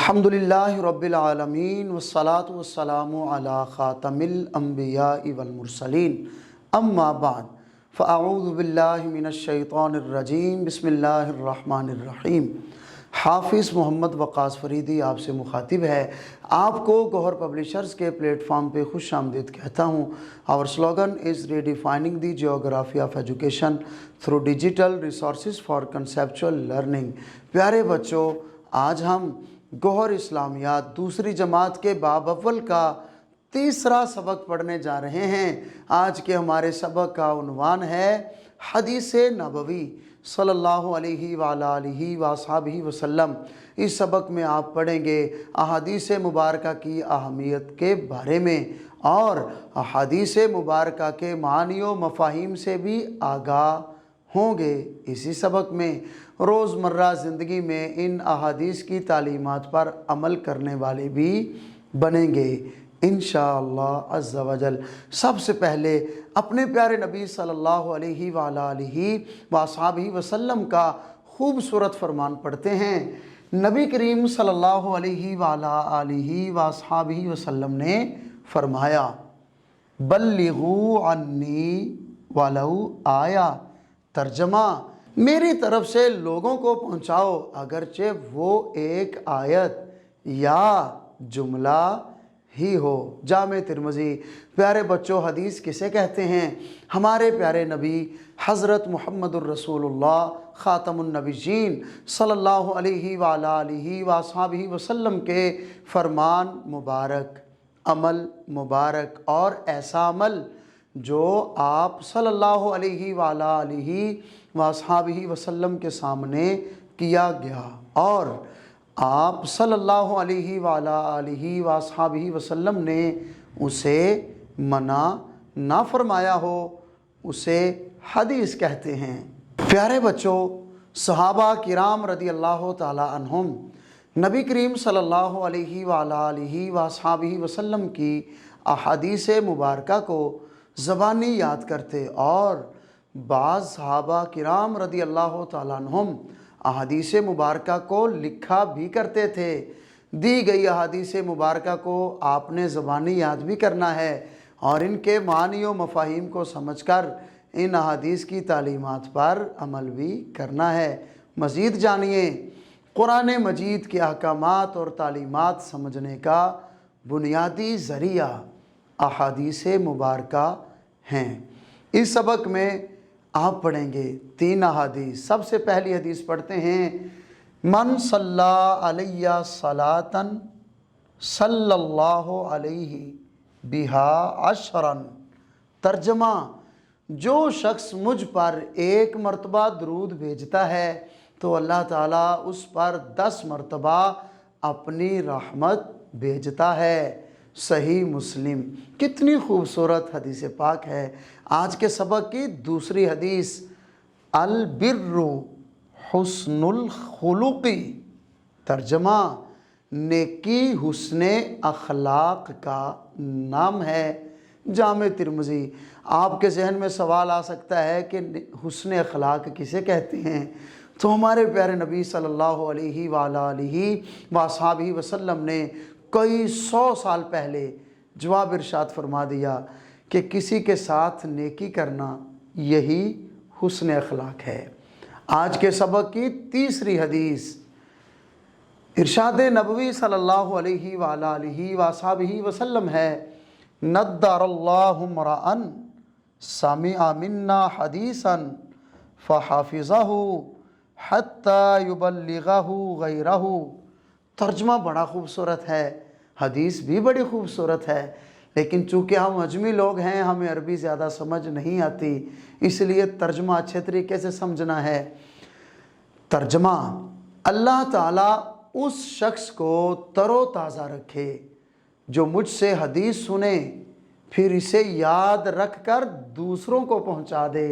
अल्हम्दुलिल्लाहि रब्बिल आलमीन वस्सलातु वस्सलामु अला खातमिल अंबियाइ वल मुरसलीन अम्मा बाद फ़अऊज़ु बिल्लाहि मिनश शैतानिर रजीम बिस्मिल्लाहिर रहमानिर रहीम। हाफिज़ मोहम्मद वक़ास फ़रीदी आपसे मुखातिब है। आपको गौहर पब्लिशर्स के प्लेटफॉर्म पे खुश आमदीद कहता हूँ। Our slogan is redefining the geography of education through digital resources for conceptual learning. प्यारे बच्चों, आज हम गौहर इस्लामियात दूसरी जमात के बाब अव्वल का तीसरा सबक पढ़ने जा रहे हैं। आज के हमारे सबक का उन्वान है हदीस नबवी सल्लल्लाहु अलैहि वालिहि वसहबिहि वसल्लम। इस सबक में आप पढ़ेंगे अहादीस मुबारका की अहमियत के बारे में और अहादीस मुबारका के मानी व मफ़ाहीम से भी आगाह होंगे। इसी सबक में रोज़मर्रा ज़िंदगी में इन अहादीस की तालीमात पर अमल करने वाले भी बनेंगे इंशाअल्लाह अज़्ज़ा वजल। सबसे पहले अपने प्यारे नबी सल्लल्लाहु अलैहि वालैहि वसल्लम का खूबसूरत फरमान पढ़ते हैं। नबी करीम सल्लल्लाहु अलैहि वालैहि वसल्लम ने फरमाया, बल्लिगू अन्नी वलौ आया। तर्जमा, मेरी तरफ से लोगों को पहुँचाओ अगरचे वो एक आयत या जुमला ही हो। जामे तिरमिज़ी। प्यारे बच्चों, हदीस किसे कहते हैं? हमारे प्यारे नबी हज़रत मुहम्मदुर रसूलुल्लाह ख़ातमुन नबिय्यीन सल्लल्लाहु अलैहि वालैहि वसल्लम के फरमान मुबारक, अमल मुबारक और ऐसा अमल जो आप सल्लल्लाहु अलैहि वसल्लम के सामने किया गया और आप सल्लल्लाहु अलैहि वसल्लम ने उसे मना ना फरमाया हो, उसे हदीस कहते हैं। प्यारे बच्चों, सहाबा किराम रदी अल्लाह ताला अन्हुम नबी करीम सल्लल्लाहु अलैहि वसल्लम की अहादीस मुबारका को ज़बानी याद करते और बाज़ सहाबा किराम रदी अल्लाह ताला अन्हुम अहादीस मुबारका को लिखा भी करते थे। दी गई अहादीस मुबारका को आपने ज़बानी याद भी करना है और इनके मानी व मफ़ाहीम को समझकर इन अहादीस की तालीमात पर अमल भी करना है। मज़ीद जानिए, कुरान मजीद के अहकामात और तालीमात समझने का बुनियादी ज़रिया अहादीस मुबारका हैं। इस सबक में आप पढ़ेंगे 3 अहादीस। सबसे पहली हदीस पढ़ते हैं, मन सल्ला अलैया सलातन सल्लल्लाहु अलैहि बिहा अशरन। तर्जमा, जो शख्स मुझ पर 1 मरतबा दरूद भेजता है तो अल्लाह ताला उस पर 10 मरतबा अपनी रहमत भेजता है। सही मुस्लिम। कितनी खूबसूरत हदीस पाक है। आज के सबक की दूसरी हदीस, अल बिर्रु हुस्नुल खुलुक़ी। तर्जमा, नेकी हुस्ने अखलाक का नाम है। जामे तिरमिज़ी। आपके जहन में सवाल आ सकता है कि हुस्ने अखलाक किसे कहते हैं? तो हमारे प्यारे नबी सल्लल्लाहु अलैहि वसल्लम ने कई 100 साल पहले जवाब इरशाद फरमा दिया कि किसी के साथ नेकी करना यही हुस्न अखलाक है। आज के सबक की तीसरी हदीस, इरशाद नबवी सल्लल्लाहु अलैहि वसल्लम है, नद्दरल्लाहु मरअन समिअ मिन्ना हदीसन फहफ़िज़हु हत्ता युबल्लिगहु गैरहु। तर्जमा बड़ा खूबसूरत है, हदीस भी बड़ी खूबसूरत है, लेकिन चूँकि हम अजमी लोग हैं, हमें अरबी ज़्यादा समझ नहीं आती, इसलिए तर्जमा अच्छे तरीके से समझना है। तर्जमा, अल्लाह ताला उस शख्स को तरोताज़ा रखे जो मुझसे हदीस सुने फिर इसे याद रख कर दूसरों को पहुँचा दे।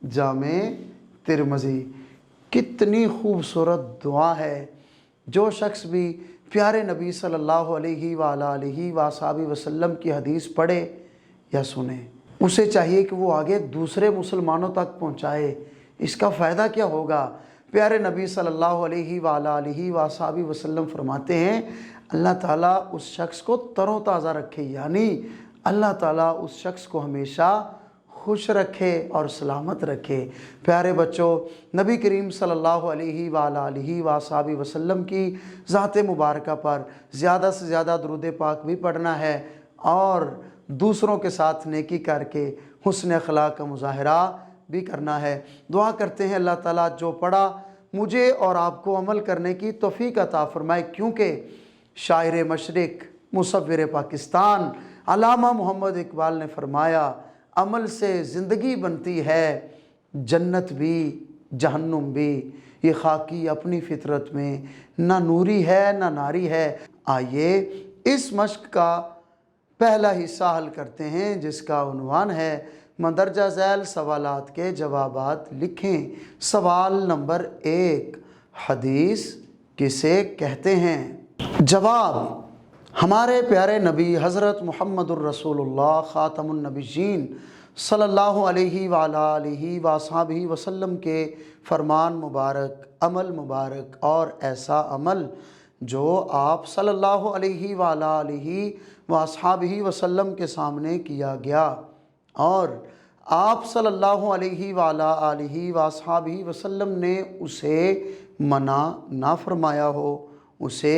जामे तिरमिज़ी। कितनी खूबसूरत दुआ है। जो शख्स भी प्यारे नबी सल्लल्लाहु अलैहि वसल्लम की हदीस पढ़े या सुने, उसे चाहिए कि वो आगे दूसरे मुसलमानों तक पहुँचाए। इसका फ़ायदा क्या होगा? پیارے نبی صلی اللہ علیہ وآلہ وسلم فرماتے ہیں اللہ تعالیٰ اس شخص کو تر و تازہ رکھے، یعنی اللہ تعالیٰ اس شخص کو ہمیشہ خوش رکھے اور سلامت رکھے۔ پیارے بچوں، نبی کریم صلی اللہ علیہ وآلہ وسلم کی ذات مبارکہ پر زیادہ سے زیادہ درود پاک بھی پڑھنا ہے اور دوسروں کے ساتھ نیکی کر کے حسن اخلاق کا مظاہرہ بھی کرنا ہے۔ دعا کرتے ہیں اللہ تعالیٰ جو پڑھا مجھے اور آپ کو عمل کرنے کی توفیق عطا فرمائے، کیونکہ شاعر مشرق، مصور پاکستان علامہ محمد اقبال نے فرمایا عمل سے زندگی بنتی ہے، جنت بھی جہنم بھی، یہ خاکی اپنی فطرت میں نہ نوری ہے نہ ناری ہے۔ آئیے اس مشق کا پہلا حصہ حل کرتے ہیں جس کا عنوان ہے مندرجہ ذیل سوالات کے جوابات لکھیں۔ سوال نمبر 1، حدیث کسے کہتے ہیں؟ جواب، ہمارے پیارے نبی حضرت محمد الرسول اللہ خاتم النبیین صلی اللہ علیہ وآلہ وصحبہ وسلم کے فرمان مبارک، عمل مبارک اور ایسا عمل جو آپ صلی اللہ علیہ وآلہ وصحبہ وسلم کے سامنے کیا گیا اور آپ صلی اللہ علیہ وآلہ وصحبہ وسلم نے اسے منع نہ فرمایا ہو، اسے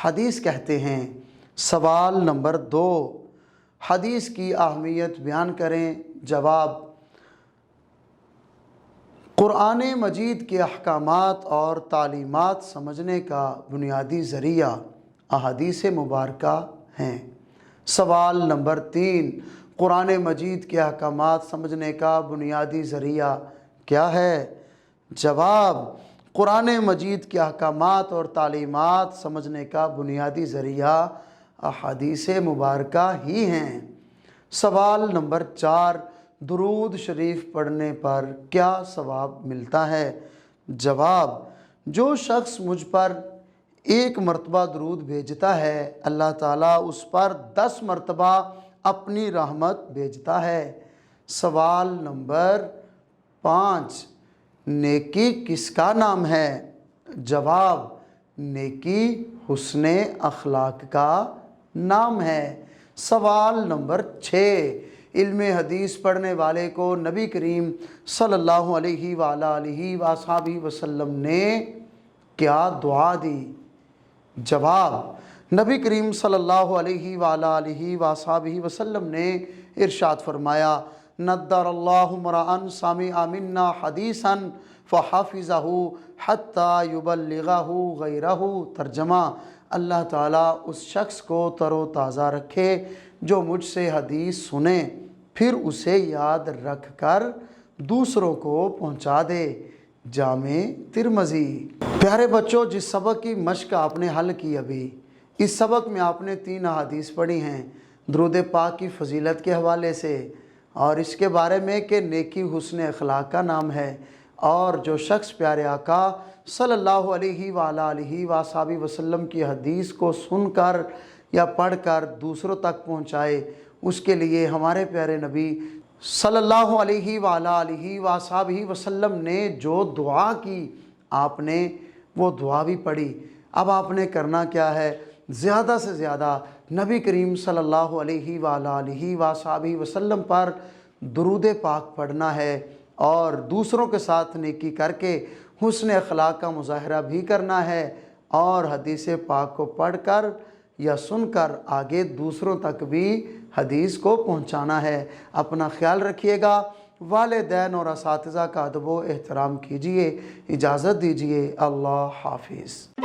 حدیث کہتے ہیں۔ سوال نمبر 2، حدیث کی اہمیت بیان کریں۔ جواب، قرآن مجید کے احکامات اور تعلیمات سمجھنے کا بنیادی ذریعہ احادیث مبارکہ ہیں۔ سوال نمبر 3، قرآن مجید کے احکامات سمجھنے کا بنیادی ذریعہ کیا ہے؟ جواب، قرآن مجید کے احکامات اور تعلیمات سمجھنے کا بنیادی ذریعہ احادیث مبارکہ ہی ہیں۔ سوال نمبر 4، درود شریف پڑھنے پر کیا ثواب ملتا ہے؟ جواب، جو شخص مجھ پر 1 مرتبہ درود بھیجتا ہے اللہ تعالیٰ اس پر 10 مرتبہ اپنی رحمت بھیجتا ہے۔ سوال نمبر 5، نیکی کس کا نام ہے؟ جواب، نیکی حسن اخلاق کا نام ہے۔ سوال نمبر 6، علم حدیث پڑھنے والے کو نبی کریم صلی اللہ علیہ وآلہ وصحبہ وسلم نے کیا دعا دی؟ جواب، نبی کریم صلی اللہ علیہ وآلہ وصحبہ وسلم نے ارشاد فرمایا نضر اللہ امرأ سمع منا حدیثا فحفظہ حتی یبلغہ غیرہ۔ ترجمہ، اللہ تعالیٰ اس شخص کو تر و تازہ رکھے جو مجھ سے حدیث سنے پھر اسے یاد رکھ کر دوسروں کو پہنچا دے۔ جامع ترمذی۔ پیارے بچوں، جس سبق کی مشق آپ نے حل کی ابھی، اس سبق میں آپ نے 3 احادیث پڑھی ہیں درود پاک کی فضیلت کے حوالے سے اور اس کے بارے میں کہ نیکی حسن اخلاق کا نام ہے، اور جو شخص پیارے آقا صلی اللہ علیہ وآلہ وصحبہ وسلم کی حدیث کو سن کر یا پڑھ کر دوسروں تک پہنچائے، اس کے لیے ہمارے پیارے نبی صلی اللہ علیہ وآلہ وصحبہ وسلم نے جو دعا کی آپ نے وہ دعا بھی پڑھی۔ اب آپ نے کرنا کیا ہے؟ زیادہ سے زیادہ نبی کریم صلی اللہ علیہ وآلہ وصحبہ وسلم پر درود پاک پڑھنا ہے اور دوسروں کے ساتھ نیکی کر کے حسن اخلاق کا مظاہرہ بھی کرنا ہے اور حدیث پاک کو پڑھ کر یا سن کر آگے دوسروں تک بھی حدیث کو پہنچانا ہے۔ اپنا خیال رکھیے گا، والدین اور اساتذہ کا ادب و احترام کیجیے۔ اجازت دیجیے، اللہ حافظ۔